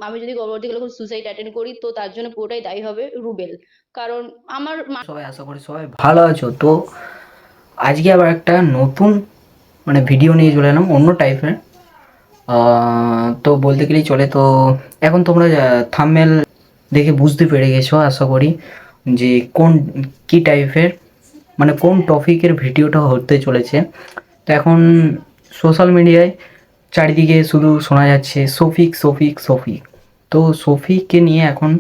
আমি যদি পরবর্তীকালে কোনো সুসাইড অ্যাটেন্ড করি তো তার জন্য পুরোটাই দায়ী হবে রুবেল। কারণ আমার সবাই আশা করি সবাই ভালো আছো। তো আজকে আবার একটা নতুন ভিডিও নিয়ে চলে এলাম অন্য টাইপের। তো বলতে গেলেই চলে। তো এখন তোমরা থাম্বনেল দেখে বুঝতে পেরে গেছো আশা করি যে কী টাইপের কোন টপিকের ভিডিওটা হতে চলেছে। তো এখন সোশ্যাল মিডিয়ায় চারিদিকে শুধু শোনা যাচ্ছে শফিক শফিক শফিক। তো শফিককে নিয়ে এখন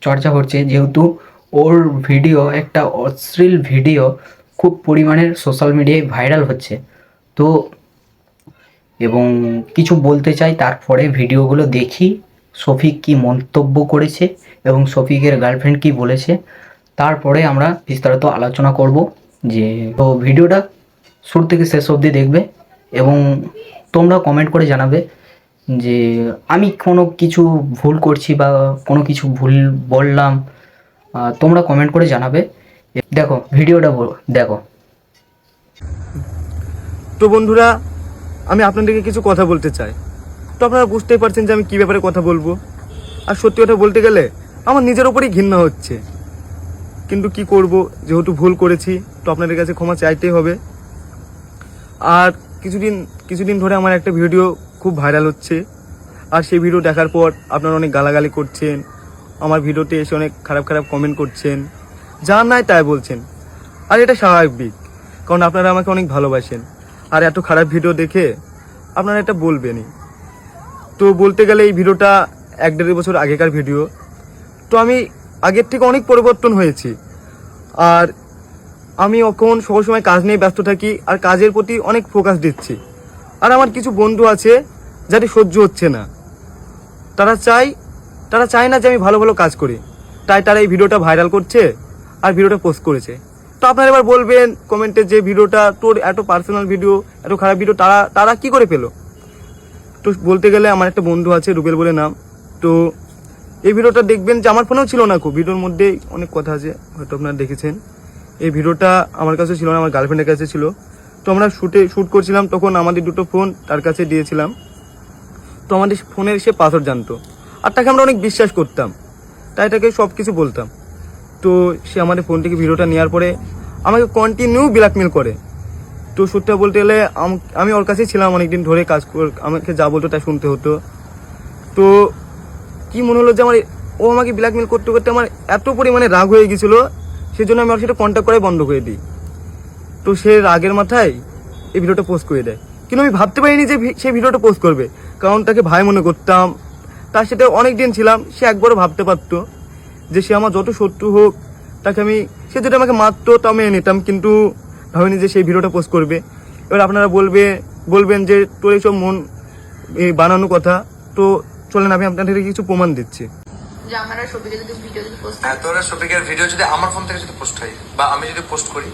চর্চা হচ্ছে, যেহেতু ওর ভিডিও একটা অশ্লীল ভিডিও খুব পরিমাণের সোশ্যাল মিডিয়ায় ভাইরাল হচ্ছে। তো এবং কিছু বলতে চাই, তারপরে ভিডিওগুলো দেখি শফিক কী মন্তব্য করেছে এবং শফিকের গার্লফ্রেন্ড কী বলেছে, তারপরে আমরা বিস্তারিত আলোচনা করব। যে তো ভিডিওটা শুরু থেকে শেষ অবধি দেখবে এবং তোমরা কমেন্ট করে জানাবে যে আমি কোনো কিছু ভুল করছি বা কোনো কিছু ভুল বললাম। তোমরা কমেন্ট করে জানাবে। দেখো ভিডিওটা দেখো। তো বন্ধুরা, আমি আপনাদেরকে কিছু কথা বলতে চাই। তো আপনারা বুঝতেই পারছেন যে আমি কী ব্যাপারে কথা বলবো। আর সত্যি কথা বলতে গেলে আমার নিজের ওপরই ঘৃণা হচ্ছে, কিন্তু কি করব, যেহেতু ভুল করেছি তো আপনাদের কাছে ক্ষমা চাইতেই হবে। আর কিছুদিন ধরে আমার একটা ভিডিও খুব ভাইরাল হচ্ছে, আর সেই ভিডিও দেখার পর আপনারা অনেক গালাগালি করছেন, আমার ভিডিওতে এসে অনেক খারাপ খারাপ কমেন্ট করছেন, যা নাই তাই বলছেন। আর এটা স্বাভাবিক, কারণ আপনারা আমাকে অনেক ভালোবাসেন। আর এত খারাপ ভিডিও দেখে আপনারা এটা বলবেনই। তো বলতে গেলে এই ভিডিওটা 1-1.5 বছর আগেকার ভিডিও। তো আমি আগের থেকে অনেক পরিবর্তন হয়েছি। আর আমি এখন সবসময় কাজ নিয়ে ব্যস্ত থাকি আর কাজের প্রতি অনেক ফোকাস দিচ্ছি। আর আমার কিছু বন্ধু আছে যাদের সহ্য হচ্ছে না, তারা চায় না যে আমি ভালো ভালো কাজ করি, তাই তারা এই ভিডিওটা ভাইরাল করছে আর ভিডিওটা পোস্ট করেছে। তো আপনারা এবার বলবেন কমেন্টে যে ভিডিওটা তোর এত পার্সোনাল ভিডিও, এত খারাপ ভিডিও তারা কি করে পেলো। তো বলতে গেলে আমার একটা বন্ধু আছে রুবেল বলে নাম। তো এই ভিডিওটা দেখবেন যে আমার ফোনেও ছিল না, খুব ভিডিওর মধ্যে অনেক কথা আছে, হয়তো আপনারা দেখেছেন। এই ভিডিওটা আমার কাছে ছিল না, আমার গার্লফ্রেন্ডের কাছে ছিল। তো আমরা শ্যুট করছিলাম, তখন আমাদের দুটো ফোন তার কাছে দিয়েছিলাম। তো আমাদের ফোনের সে পাসওয়ার্ড জানতো, আর তাকে আমরা অনেক বিশ্বাস করতাম, তাই তাকে সব কিছু বলতাম। তো সে আমাদের ফোন থেকে ভিডিওটা নেওয়ার পরে আমাকে কন্টিনিউ ব্ল্যাকমেল করে। তো সত্যি বলতে গেলে আমি ওর কাছেই ছিলাম অনেকদিন ধরে, আমাকে যা বলতো তাই শুনতে হতো। তো কি মনে হলো যে ও আমাকে ব্ল্যাকমেল করতে করতে আমার এত পরিমাণে রাগ হয়ে গেছিলো, সেজন্য আমি ওর সাথে কন্ট্যাক্ট করাই বন্ধ করে দিই। তো সে রাগের মাথায় এই ভিডিওটা পোস্ট করে দেয়। কিন্তু আমি ভাবতে পারিনি যে সে ভিডিওটা পোস্ট করবে, কারণ তাকে ভাই মনে করতাম, তার সাথে অনেক দিন ছিলাম। সে একবারও ভাবতে পারতো যে সে আমার যত শত্রু হোক, সে যদি আমাকে মারতো তাও মেনে নিতাম, কিন্তু ভাবিনি যে সেই ভিডিওটা পোস্ট করবে। এবার আপনারা বলবেন যে তোর এইসব বানানো কথা। তো চলেন আমি আপনাদের কিছু প্রমাণ দিচ্ছি। যে আমার আর শফিকের যদি ভিডিও যদি পোস্ট হ্যাঁ, তোর শফিকের ভিডিও যদি আমার ফোন থেকে যদি পোস্ট হয় বা আমি যদি পোস্ট করি,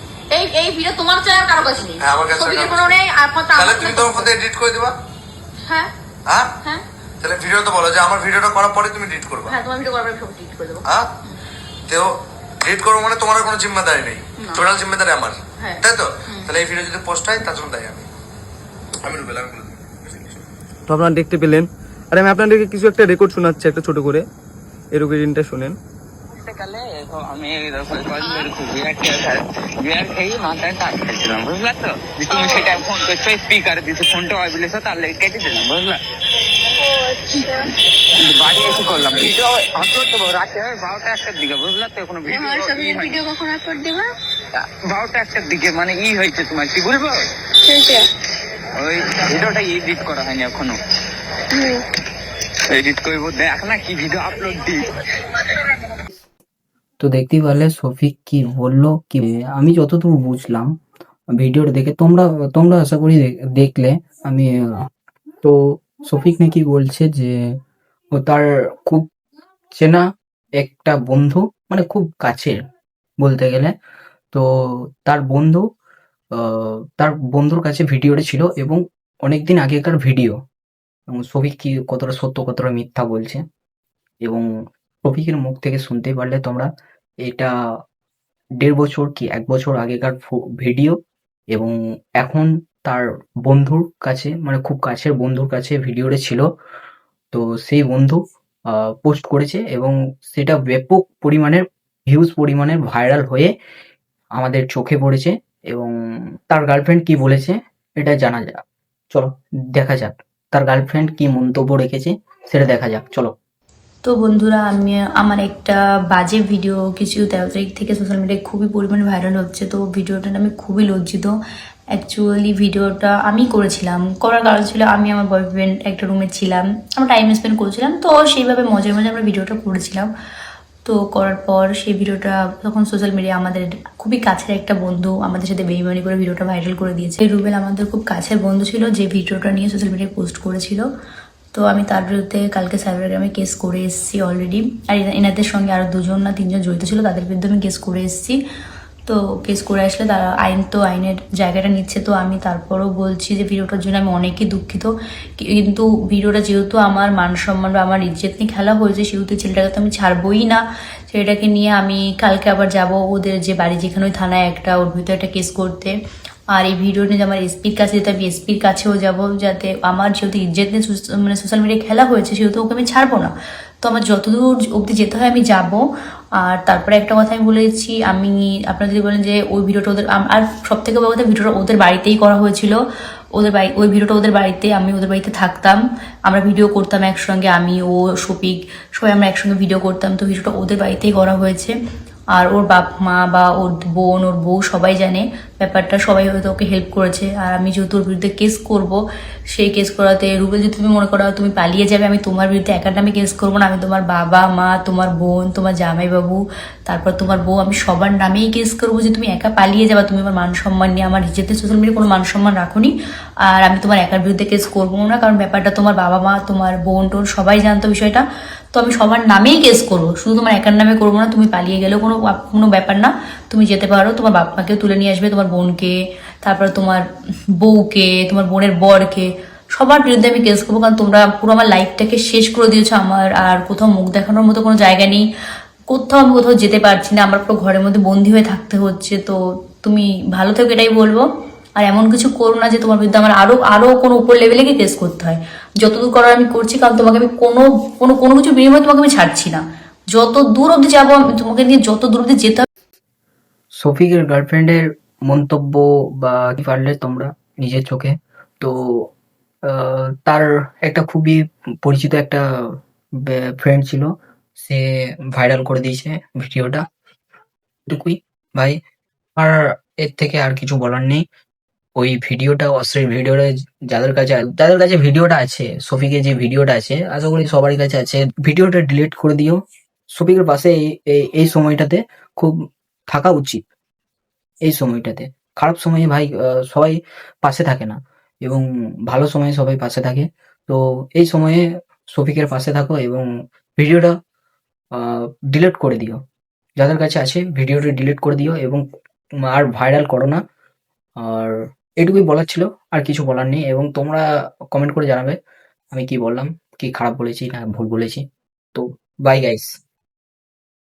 এই ভিডিও তোমার চ্যানেল কারো কাছে নেই। হ্যাঁ আমার কাছে শফিকের কোনো নেই, তাহলে তুমি তোমার ফোন থেকে এডিট করে দিবা। হ্যাঁ হ্যাঁ হ্যাঁ তাহলে ভিডিওটা বলো যে আমার ভিডিওটা করার পরে তুমি এডিট করবা। হ্যাঁ, তোমার ভিডিও করার পরে সব ডিলিট করে দেবো। হ্যাঁ, তো এডিট করবো মানে তোমার কোনো জিম্মেদারি নেই, টোটাল জিম্মেদারি আমার, তাই তো? তাহলে এই ভিডিও যদি পোস্ট হয় তার জন্য দায়ী আমি রুবেল, আমি বলে দিই। তো আপনারা দেখতে পেলেন। আর আমি আপনাদেরকে কিছু একটা রেকর্ড শোনাচ্ছি, একটা ছোট করে এই রেকর্ডিংটা শোনেন। আমি মাথায় টাচ খেয়েছিলাম, বুঝলা তো? তুমি সেটা ফোন করছো, স্পিকার দিছো, ফোনটা অবিলেছো, তার লেগে কেটে দিলাম, বুঝলা? বাড়ি এসে করলাম ভিডিও আপলোড দেবো রাতে 12টা-1টার দিকে, বুঝলা তো? কোনো ভিডিও কখন আপলোড দেবা? 12টা-1টার দিকে, মানে হয়েছে তোমার কি বলবো, ওই ভিডিওটা এডিট করা হয়নি এখনো, এডিট করবো, দেখ না কি ভিডিও আপলোড দিই। তো দেখতেই পারলে শফিক কি বললো। কি আমি যতদূর বুঝলাম ভিডিওটা দেখে, তোমরা আশা করি দেখলে। আমি তো শফিক নাকি বলছে যে ও তার খুব চেনা একটা বন্ধু, খুব কাছের বলতে গেলে। তো তার বন্ধু তার বন্ধুর কাছে ভিডিওটা ছিল এবং অনেকদিন আগেকার ভিডিও। এবং শফিক কি কতটা সত্য কতটা মিথ্যা বলছে এবং শফিকের মুখ থেকে শুনতেই পারলে তোমরা, এটা 1.5 বছর কি 1 বছর আগেকার ভিডিও। এবং এখন তার বন্ধুর কাছে, খুব কাছের বন্ধুর কাছে ভিডিওটা ছিল। তো সেই বন্ধু পোস্ট করেছে এবং সেটা ব্যাপক পরিমাণের হিউজ পরিমাণের ভাইরাল হয়ে আমাদের চোখে পড়েছে এবং তার গার্লফ্রেন্ড কি বলেছে এটা জানা যাক। চলো দেখা যাক তার গার্লফ্রেন্ড কি মন্তব্য রেখেছে, সেটা দেখা যাক। চলো। তো বন্ধুরা, আমি আমার একটা বাজে ভিডিও কিছু 13 তারিখ থেকে সোশ্যাল মিডিয়ায় খুবই পরিমাণে ভাইরাল হচ্ছে। তো ভিডিওটা আমি খুবই লজ্জিত। অ্যাকচুয়ালি ভিডিওটা আমি করেছিলাম, করার কারণ ছিল আমি আমার বয়ফ্রেন্ড একটা রুমে ছিলাম, আমরা টাইম স্পেন্ড করছিলাম, তো সেইভাবে মজায় মজায় আমরা ভিডিওটা করেছিলাম। তো করার পর সেই ভিডিওটা তখন সোশ্যাল মিডিয়া আমাদের খুবই কাছের একটা বন্ধু আমাদের সাথে বেইমানি করে ভিডিওটা ভাইরাল করে দিয়েছে। রুবেল আমাদের খুব কাছের বন্ধু ছিল যে ভিডিওটা নিয়ে সোশ্যাল মিডিয়ায় পোস্ট করেছিল। তো আমি তার বিরুদ্ধে কালকে সাইবার ক্রাইমে কেস করে এসেছি অলরেডি। আর এনাদের সঙ্গে আরও 2জন না 3জন জড়িত ছিল, তাদের বিরুদ্ধে আমি কেস করে এসেছি। তো কেস করে আসলে তারা আইন তো আইনের জায়গাটা নিচ্ছে। তো আমি তারপরও বলছি যে ভিডিওটার জন্য আমি অনেকই দুঃখিত, কিন্তু ভিডিওটা যেহেতু আমার মান সম্মান বা আমার ইজ্জত নিয়ে খেলা হয়েছে, সেহেতু ছেলেটাকে তো আমি ছাড়বই না। ছেলেটাকে নিয়ে আমি কালকে আবার যাব ওদের যে বাড়ি, যেখানে ওই থানায় একটা ওর ভিতরে একটা কেস করতে। আর এই ভিডিও নিয়ে আমার এসপির কাছে যেতে, আমি এসপির কাছেও যাব, যাতে আমার যেহেতু ইজ্জত নিয়ে মানে সোশ্যাল মিডিয়ায় খেলা হয়েছে, সেহেতু ওকে আমি ছাড়বো না। তো আমার যতদূর অবধি যেতে হয় আমি যাব। আর তারপরে একটা কথা আমি বলেছি, আমি আপনারা যদি বলেন যে ওই ভিডিওটা ওদের, আর সব থেকে বড় কথা, ভিডিওটা ওদের বাড়িতেই করা হয়েছিল। ওদের বাড়ি, ওই ভিডিওটা ওদের বাড়িতে, আমি ওদের বাড়িতে থাকতাম, আমরা ভিডিও করতাম একসঙ্গে, আমি ও শফিক সবাই আমরা একসঙ্গে ভিডিও করতাম। তো ভিডিওটা ওদের বাড়িতেই করা হয়েছে। আর ওর বাপ মা বা ওর বোন, ওর বউ সবাই জানে ব্যাপারটা, সবাই হয়তো ওকে হেল্প করেছে। আর আমি যেহেতু ওর বিরুদ্ধে কেস করব, সেই কেস করাতে রুবেল, যদি তুমি মনে করো তুমি পালিয়ে যাবে, আমি তোমার বিরুদ্ধে একার নামে কেস করবো না, আমি তোমার বাবা মা, তোমার বোন, তোমার জামাইবাবু, তারপর তোমার বউ, আমি সবার নামেই কেস করবো যে তুমি একা পালিয়ে যাবা, তুমি আমার মান সম্মান নিয়ে, আমার ইজ্জতে সোশ্যাল মিডিয়ায় কোনো মান সম্মান রাখোনি। আর আমি তোমার একার বিরুদ্ধে কেস করবো না, কারণ ব্যাপারটা তোমার বাবা মা, তোমার বোন টোন সবাই জানতো বিষয়টা। তো আমি সবার নামেই কেস করবো, শুধু তোমার একার নামে করবো না। তুমি পালিয়ে গেলেও কোনো ব্যাপার না, তুমি যেতে পারো, তোমার বাপ মাকেও তুলে নিয়ে আসবে, তোমার বোনকে, তারপর তোমার বউকে, তোমার বোনের বরকে, সবার বিরুদ্ধে আমি কেস করবো। কারণ তোমরা পুরো আমার লাইফটাকে শেষ করে দিয়েছো, আমার আর কোথাও মুখ দেখানোর মতো কোনো জায়গা নেই, কোথাও আমি কোথাও যেতে পারছি না, আমার পুরো ঘরের মধ্যে বন্দি হয়ে থাকতে হচ্ছে। তো তুমি ভালো থেকো, এটাই বলবো। আর এমন কিছু করো না যে তোমার বিরুদ্ধে আমার আরো আরো কোনো উপর লেভেলে গিয়ে কেস করতে হয়। যতদূর করার আমি করছি, কারণ তোমাকে আমি কোনো কোনো কোনো কিছু বিনিময়ে তোমাকে আমি ছাড়ছি না। যত দূর অব্দি যাবো আমি তোমাকে নিয়ে, যত দূর অব্দি যেতে হবে। শফিকের গার্লফ্রেন্ডের মন্তব্য বা কি পারলে তোমরা নিজের চোখে। তো তার একটা খুবই পরিচিত একটা ফ্রেন্ড ছিল, সে ভাইরাল করে দিয়েছে ভিডিওটা, এটুকুই ভাই। আর এর থেকে আর কিছু বলার নেই। ওই ভিডিওটা অশ্লীল ভিডিওটা, যাদের কাছে ভিডিওটা আছে, শফিকের যে ভিডিওটা আছে, আশা করি সবারই কাছে আছে, ভিডিওটা ডিলিট করে দিও। শফিকের পাশে এই সময়টাতে খুব থাকা উচিত। এই সময়টাতে খারাপ সময়ে ভাই সবাই পাশে থাকে না, এবং ভালো সময়ে সবাই পাশে থাকে। তো এই সময়ে শফিকের পাশে থাকো এবং ভিডিওটা ডিলিট করে দিও। যাদের কাছে আছে ভিডিওটা ডিলিট করে দিও এবং আর ভাইরাল করো না। আর এটুকুই বলার ছিল, আর কিছু বলার নেই। এবং তোমরা কমেন্ট করে জানাবে আমি কি বললাম, কি খারাপ বলেছি না ভুল বলেছি। তো বাই গাইস।